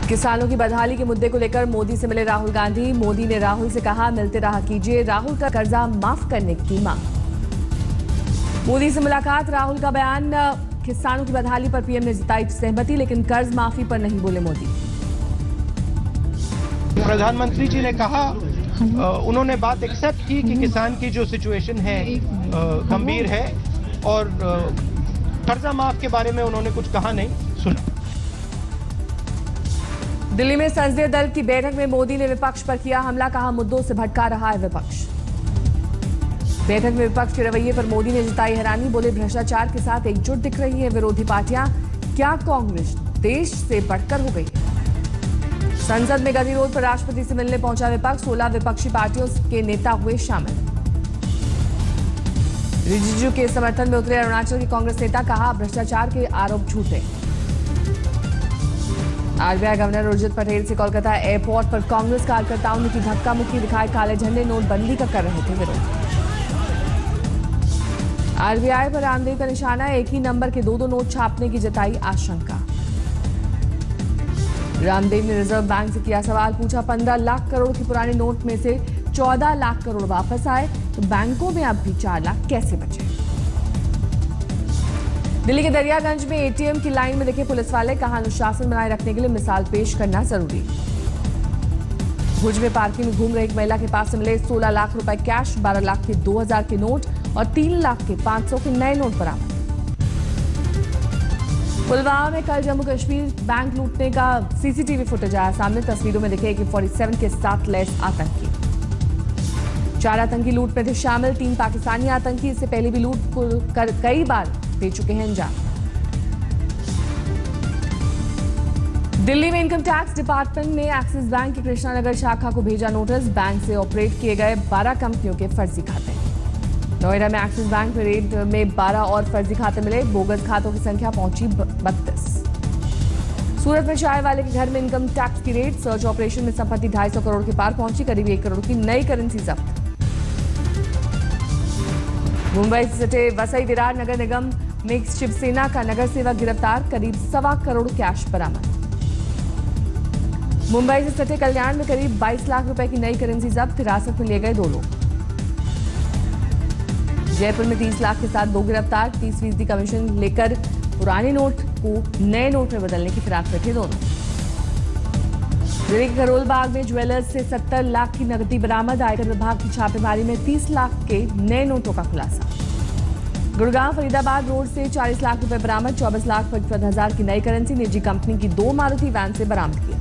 किसानों की बदहाली के मुद्दे को लेकर मोदी से मिले राहुल गांधी। मोदी ने राहुल से कहा, मिलते रहा कीजिए। राहुल का कर्जा माफ करने की मांग। मोदी से मुलाकात, राहुल का बयान। किसानों की बदहाली पर पीएम ने जताई सहमति, लेकिन कर्ज माफी पर नहीं बोले मोदी। प्रधानमंत्री जी ने कहा, उन्होंने बात एक्सेप्ट की कि किसान की जो सिचुएशन है गंभीर है, और कर्जा माफ के बारे में उन्होंने कुछ कहा नहीं। सुना। दिल्ली में संसदीय दल की बैठक में मोदी ने विपक्ष पर किया हमला, कहा मुद्दों से भटका रहा है विपक्ष। बैठक में विपक्ष के रवैये पर मोदी ने जताई हैरानी, बोले भ्रष्टाचार के साथ एकजुट दिख रही है विरोधी पार्टियां। क्या कांग्रेस देश से बढ़कर हो गई है? संसद में गतिरोध पर राष्ट्रपति से मिलने पहुंचा विपक्ष। 16 विपक्षी पार्टियों के नेता हुए शामिल। रिजिजू के समर्थन में उतरे अरुणाचल के कांग्रेस नेता, कहा भ्रष्टाचार के आरोप झूठे। आरबीआई गवर्नर उर्जित पटेल से कोलकाता एयरपोर्ट पर कांग्रेस कार्यकर्ताओं ने की धक्का मुक्की, दिखाए काले झंडे, नोटबंदी का कर रहे थे विरोध। आरबीआई पर रामदेव का निशाना, एक ही नंबर के 2-2 नोट छापने की जताई आशंका। रामदेव ने रिजर्व बैंक से किया सवाल, पूछा 15 लाख करोड़ के पुराने नोट में से 14 लाख करोड़ वापस आए तो बैंकों में अब भी 4 लाख कैसे बचे? दिल्ली के दरियागंज में एटीएम की लाइन में दिखे पुलिस वाले, कहा अनुशासन बनाए रखने के लिए मिसाल पेश करना जरूरी। भुज में पार्किंग में घूम रही एक महिला के पास से मिले 16 लाख रुपए कैश, 12 लाख के 2000 के नोट और 3 लाख के 500 के नए नोट बरामद। पुलवामा में कल जम्मू कश्मीर बैंक लूटने का सीसीटीवी फुटेज आया सामने। तस्वीरों में दिखे AK-47 के साथ लैस आतंकी। 4 आतंकी लूट में थे शामिल, 3 पाकिस्तानी आतंकी इससे पहले भी लूट कर कई बार दे चुके हैं अंजाम। दिल्ली में इनकम टैक्स डिपार्टमेंट ने एक्सिस बैंक की कृष्णानगर शाखा को भेजा नोटिस। बैंक से ऑपरेट किए गए 12 कंपनियों के फर्जी खाते। नोएडा में एक्सिस बैंक में रेड में 12 और फर्जी खाते मिले। बोगस खातों की संख्या पहुंची 32। सूरत में चाय वाले के घर में इनकम टैक्स की रेड, सर्च ऑपरेशन में संपत्ति 250 करोड़ के पार पहुंची, करीब 1 करोड़ की नई करेंसी जब्त। मुंबई से सटे वसई विरार नगर निगम में शिवसेना का नगर सेवक गिरफ्तार, करीब 1.25 करोड़ कैश बरामद। मुंबई से सटे कल्याण में करीब 22 लाख रुपए की नई करेंसी जब्त, हिरासत में लिए गए 2 लोग। जयपुर में 30 लाख के साथ 2 गिरफ्तार, 30% कमीशन लेकर पुराने नोट को नए नोट में बदलने की फिराक में थे दोनों। दिल्ली के करोल बाग में ज्वेलर्स से 70 लाख की नकदी बरामद, आयकर विभाग की छापेमारी में 30 लाख के नए नोटों का खुलासा। गुड़गांव फरीदाबाद रोड से 40 लाख रुपए बरामद, 24 लाख 55,000 की नई करेंसी निजी कंपनी की 2 मारुति वैन से बरामद किया।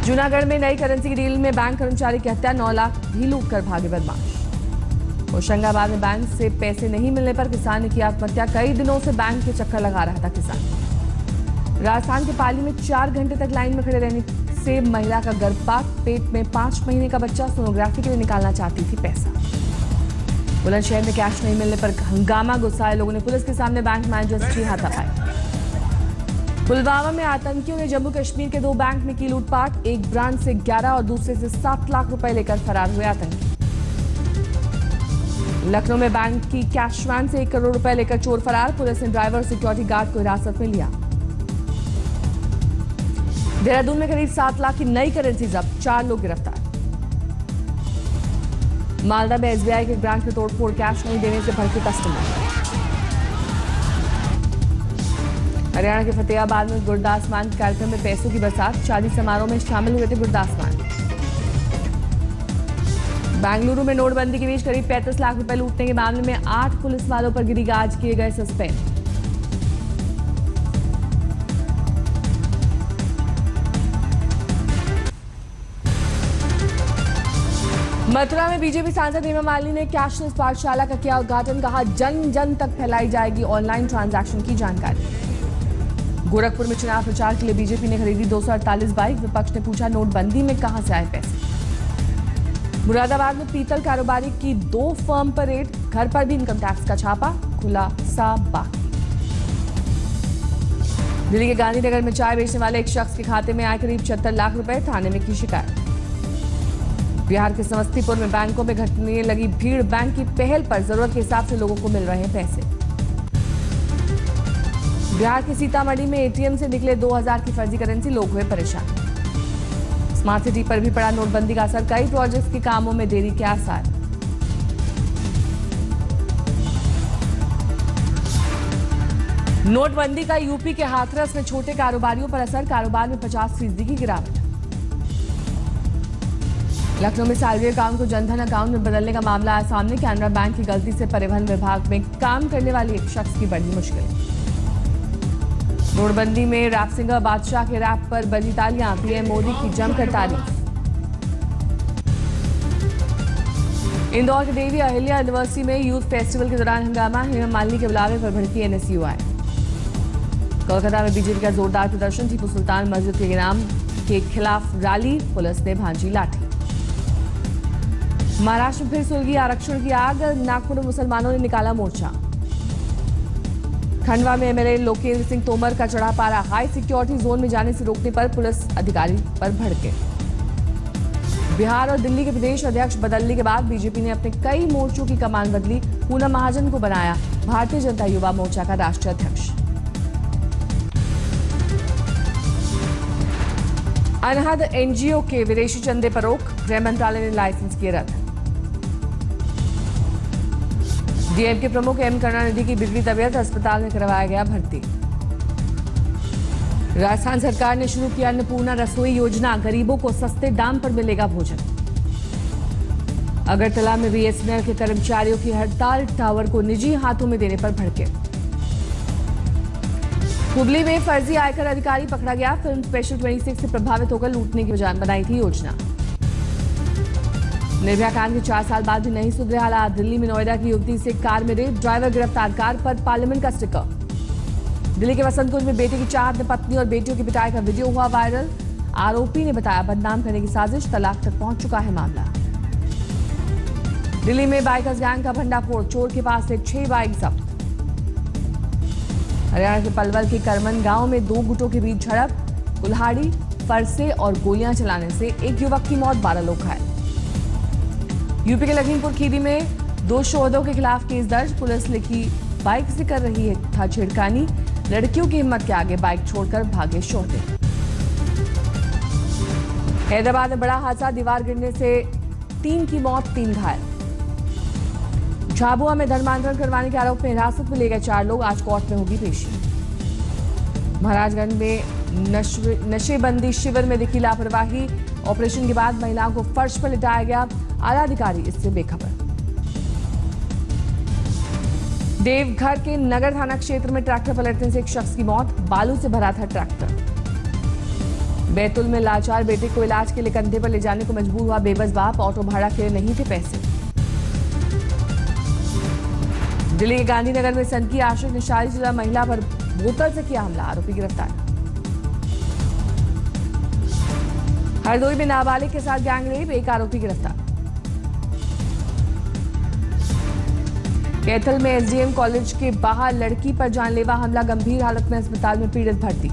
जूनागढ़ में नई करेंसी की डील में बैंक कर्मचारी की हत्या, 9 लाख भी लूट कर भागे बदमाश। होशंगाबाद में बैंक से पैसे नहीं मिलने पर किसान ने की आत्महत्या, कई दिनों से बैंक के चक्कर लगा रहा था किसान। राजस्थान के पाली में 4 घंटे तक लाइन में खड़े रहने से महिला का गर्भपात, पेट में 5 महीने का बच्चा, सोनोग्राफी के लिए निकालना चाहती थी पैसा। बुलंदशहर में कैश नहीं मिलने पर हंगामा, गुस्साए लोगों ने पुलिस के सामने बैंक मैनेजर की हाथापाई। पुलवामा में आतंकियों ने जम्मू कश्मीर के 2 बैंक में की लूटपाट, एक ब्रांच से 11 और दूसरे से 7 लाख रुपए लेकर फरार हुए आतंकी। लखनऊ में बैंक की कैश वैन से 1 करोड़ रुपए लेकर चोर फरार, पुलिस ने ड्राइवर और सिक्योरिटी गार्ड को हिरासत में लिया। देहरादून में करीब 7 लाख की नई करेंसी जब्त, 4 लोग गिरफ्तार। मालदा में एसबीआई के ब्रांच में तोड़फोड़, कैश नहीं देने से भड़के कस्टमर। हरियाणा के फतेहाबाद में गुरदास मान कार्यक्रम में पैसों की बरसात, शादी समारोह में शामिल हुए थे गुरदास मान। बेंगलुरु में नोटबंदी के बीच करीब 35 लाख रुपए लूटने के मामले में 8 पुलिस वालों पर गिरिराज किए गए सस्पेंड। मथुरा में बीजेपी सांसद हेमा मालिनी ने कैशलेस पाठशाला का किया उद्घाटन, कहा जन जन तक फैलाई जाएगी ऑनलाइन ट्रांजैक्शन की जानकारी। गोरखपुर में चुनाव प्रचार के लिए बीजेपी ने खरीदी 248 बाइक, विपक्ष ने पूछा नोटबंदी में कहां से आए पैसे। मुरादाबाद में पीतल कारोबारी की 2 फर्म पर रेड, घर पर भी इनकम टैक्स का छापा, खुलासा बाकी। दिल्ली के गांधीनगर में चाय बेचने वाले एक शख्स के खाते में आए करीब 76 लाख रुपए, थाने में की शिकायत। बिहार के समस्तीपुर में बैंकों में घटने लगी भीड़, बैंक की पहल पर जरूरत के हिसाब से लोगों को मिल रहे हैं पैसे। बिहार के सीतामढ़ी में एटीएम से निकले 2000 की फर्जी करेंसी, लोग हुए परेशान। स्मार्ट सिटी पर भी पड़ा नोटबंदी का असर, कई प्रोजेक्ट्स के कामों में देरी के आसार। नोटबंदी का यूपी के हाथरस में छोटे कारोबारियों पर असर, कारोबार में 50% की गिरावट। लखनऊ में सैलरी अकाउंट को जनधन अकाउंट में बदलने का मामला आया सामने, कैनरा बैंक की गलती से परिवहन विभाग में काम करने वाली एक शख्स की बढ़ी मुश्किल। नोटबंदी में रैप सिंगर बादशाह के रैप पर बजी तालियां, पीएम मोदी की जमकर तारीफ। इंदौर के देवी अहिल्या यूनिवर्सिटी में यूथ फेस्टिवल के दौरान हंगामा, हेमा मालिनी के बुलावे पर भड़की एनएसयूआई। कोलकाता में बीजेपी का जोरदार प्रदर्शन, टीपू सुल्तान मस्जिद के इनाम के खिलाफ रैली, पुलिस ने भांजी लाठी। महाराष्ट्र में फिर सुलगी आरक्षण की आग, नागपुर में मुसलमानों ने निकाला मोर्चा। खंडवा में एमएलए लोकेंद्र सिंह तोमर का चढ़ा पारा, हाई सिक्योरिटी जोन में जाने से रोकने पर पुलिस अधिकारी पर भड़के। बिहार और दिल्ली के प्रदेश अध्यक्ष बदलने के बाद बीजेपी ने अपने कई मोर्चों की कमान बदली, पूनम महाजन को बनाया भारतीय जनता युवा मोर्चा का राष्ट्रीय अध्यक्ष। अनहद एनजीओ के विदेशी चंदे पर रोक, गृह मंत्रालय ने लाइसेंस किए रद्द। डीएमके प्रमुख एम करुणानिधि की बिगड़ी तबीयत, अस्पताल में करवाया गया भर्ती। राजस्थान सरकार ने शुरू किया अन्नपूर्णा रसोई योजना, गरीबों को सस्ते दाम पर मिलेगा भोजन। अगरतला में बीएसएनएल के कर्मचारियों की हड़ताल, टावर को निजी हाथों में देने पर भड़के। हुबली में फर्जी आयकर अधिकारी पकड़ा गया, फिल्म स्पेशल 26 से प्रभावित होकर लूटने की बनाई थी योजना। निर्भया कांड के 4 साल बाद भी नहीं सुधरे हालात, दिल्ली में नोएडा की युवती से कार में रेप, ड्राइवर गिरफ्तार, कार पर पार्लियामेंट का स्टिकर। दिल्ली के वसंतकुंज में बेटे की चाहत में पत्नी और बेटियों की पिटाई का वीडियो हुआ वायरल, आरोपी ने बताया बदनाम करने की साजिश, तलाक तक पहुंच चुका है मामला। दिल्ली में बाइकर्स गैंग का भंडाफोड़, चोर के पास से 6 बाइक जब्त। हरियाणा के पलवल के करमन गांव में 2 गुटों के बीच झड़प, कुल्हाड़ी, फरसे और गोलियां चलाने से एक युवक की मौत, 12 लोग घायल। यूपी के लखीमपुर खीरी में 2 शोधों के खिलाफ केस दर्ज, पुलिस लिखी बाइक से कर रही था छेड़खानी, लड़कियों की हिम्मत के आगे बाइक छोड़कर भागे शोधे। हैदराबाद में बड़ा हादसा, दीवार गिरने से 3 की मौत, 3 घायल। झाबुआ में धर्मांतरण करवाने के आरोप में हिरासत में ले गए 4 लोग, आज कोर्ट में होगी पेशी। महाराजगंज में नशेबंदी शिविर में दिखी लापरवाही, ऑपरेशन के बाद महिलाओं को फर्श पर लिटाया गया, आला अधिकारी इससे बेखबर। देवघर के नगर थाना क्षेत्र में ट्रैक्टर पलटने से एक शख्स की मौत, बालू से भरा था ट्रैक्टर। बैतुल में लाचार बेटे को इलाज के लिए कंधे पर ले जाने को मजबूर हुआ बेबस बाप, ऑटो भाड़ा के लिए नहीं थे पैसे। दिल्ली के गांधीनगर में सनकी आश्रित ने शादीशुदा महिला पर बोतल से किया हमला, आरोपी गिरफ्तार। हरदोई में नाबालिग के साथ गैंगरेप, एक आरोपी गिरफ्तार। कैथल में एसडीएम कॉलेज के बाहर लड़की पर जानलेवा हमला, गंभीर हालत में अस्पताल में पीड़ित भर्ती।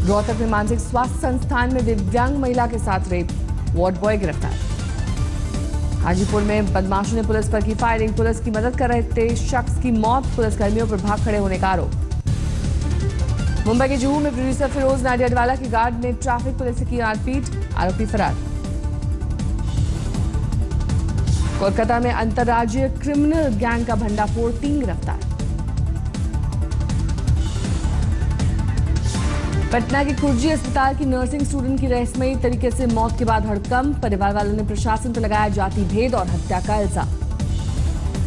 रोहतक में मानसिक स्वास्थ्य संस्थान में दिव्यांग महिला के साथ रेप, वार्ड बॉय गिरफ्तार। हाजीपुर में बदमाशों ने पुलिस पर की फायरिंग, पुलिस की मदद कर रहे थे शख्स की मौत, पुलिसकर्मियों पर भाग खड़े होने का आरोप। मुंबई के जुहू में प्रोड्यूसर फिरोज नाडियाडवाला की गार्ड ने ट्रैफिक पुलिस से की मारपीट, आरोपी फरार। कोलकाता में अंतर्राज्यीय क्रिमिनल गैंग का भंडाफोड़, 3 गिरफ्तार। पटना के कुर्जी अस्पताल की नर्सिंग स्टूडेंट की रहस्यमयी तरीके से मौत के बाद हड़कंप, परिवार वालों ने प्रशासन पर लगाया जाति भेद और हत्या का इल्जाम।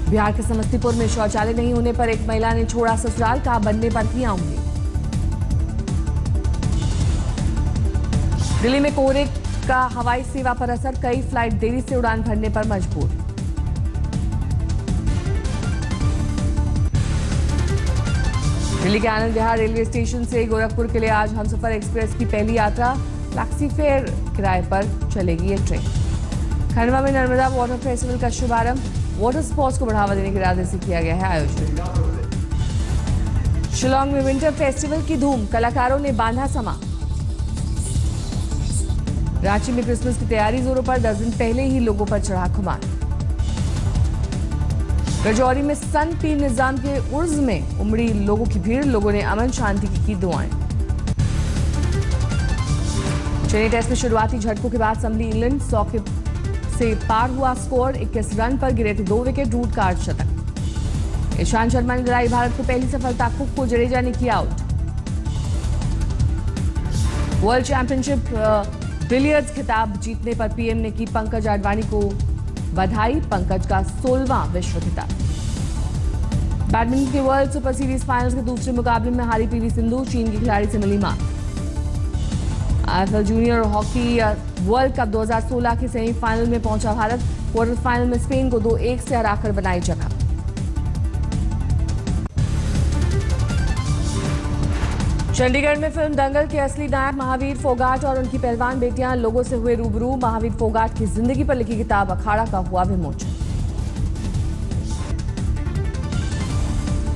बिहार के समस्तीपुर में शौचालय नहीं होने पर एक महिला ने छोड़ा ससुराल, कहा बनने पर किया उंगली। दिल्ली में कोहरे का हवाई सेवा पर असर, कई फ्लाइट देरी से उड़ान भरने पर मजबूर। दिल्ली के आनंद विहार रेलवे स्टेशन से गोरखपुर के लिए आज हमसफर एक्सप्रेस की पहली यात्रा, टैक्सी फेयर किराए पर चलेगी ये ट्रेन। खंडवा में नर्मदा वाटर फेस्टिवल का शुभारंभ, वाटर स्पोर्ट्स को बढ़ावा देने के इरादे से किया गया है आयोजन। शिलांग में विंटर फेस्टिवल की धूम, कलाकारों ने बांधा समा। रांची में क्रिसमस की तैयारी जोरों पर, 10 दिन पहले ही लोगों पर चढ़ा खुमार। राजौरी में सन पीर निजाम के उर्ज में उमड़ी लोगों की भीड़, लोगों ने अमन शांति की दुआएं। चेन्नई टेस्ट में शुरुआती झटकों के बाद संभली इंग्लैंड, 100 से पार हुआ स्कोर, 21 रन पर गिरे थे 2 विकेट, रूट का अर्धशतक। ईशांत शर्मा ने दिलाई भारत को पहली सफलता, कुक को जडेजा ने किया आउट। वर्ल्ड चैंपियनशिप बिलियर्ड्स खिताब जीतने पर पीएम ने की पंकज आडवाणी को बधाई, पंकज का 16वां विश्व खिताब। बैडमिंटन के वर्ल्ड सुपर सीरीज फाइनल्स के दूसरे मुकाबले में हारी पीवी सिंधु, चीन की खिलाड़ी से मिली मात। IFL junior hockey world cup 2016 के सेमीफाइनल में पहुंचा भारत, क्वार्टर फाइनल में स्पेन को 2-1 से हराकर बनाई जगह। चंडीगढ़ में फिल्म दंगल के असली नायक महावीर फोगाट और उनकी पहलवान बेटियां लोगों से हुए रूबरू। महावीर फोगाट की जिंदगी पर लिखी किताब अखाड़ा का हुआ विमोचन।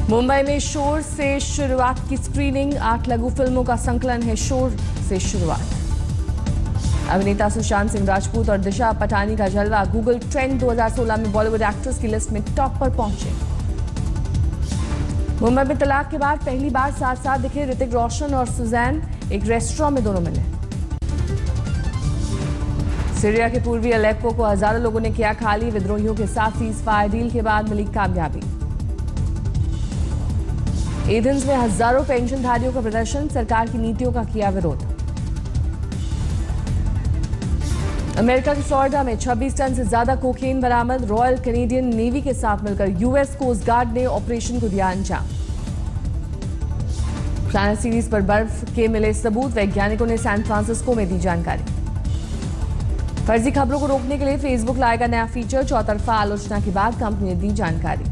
मुंबई में शोर से शुरुआत की स्क्रीनिंग, 8 लघु फिल्मों का संकलन है शोर से शुरुआत। अभिनेता सुशांत सिंह राजपूत और दिशा पटानी का जलवा गूगल ट्रेंड 2016 में बॉलीवुड एक्ट्रेस की लिस्ट में टॉप पर पहुंचे। मुंबई में तलाक के बाद पहली बार साथ साथ दिखे ऋतिक रोशन और सुजैन, एक रेस्टोरेंट में दोनों मिले। सीरिया के पूर्वी अलेप्पो को हजारों लोगों ने किया खाली, विद्रोहियों के साथ सीजफायर डील के बाद मिली कामयाबी। एथेंस में हजारों पेंशनधारियों का प्रदर्शन, सरकार की नीतियों का किया विरोध। अमेरिका की फ्लोरिडा में 26 टन से ज्यादा कोकेन बरामद, रॉयल कैनेडियन नेवी के साथ मिलकर यूएस कोस्ट गार्ड ने ऑपरेशन को दिया अंजाम। चाइना सीरीज पर बर्फ के मिले सबूत, वैज्ञानिकों ने सैन फ्रांसिस्को में दी जानकारी। फर्जी खबरों को रोकने के लिए फेसबुक लाएगा नया फीचर, चौतरफा आलोचना के बाद कंपनी ने दी जानकारी।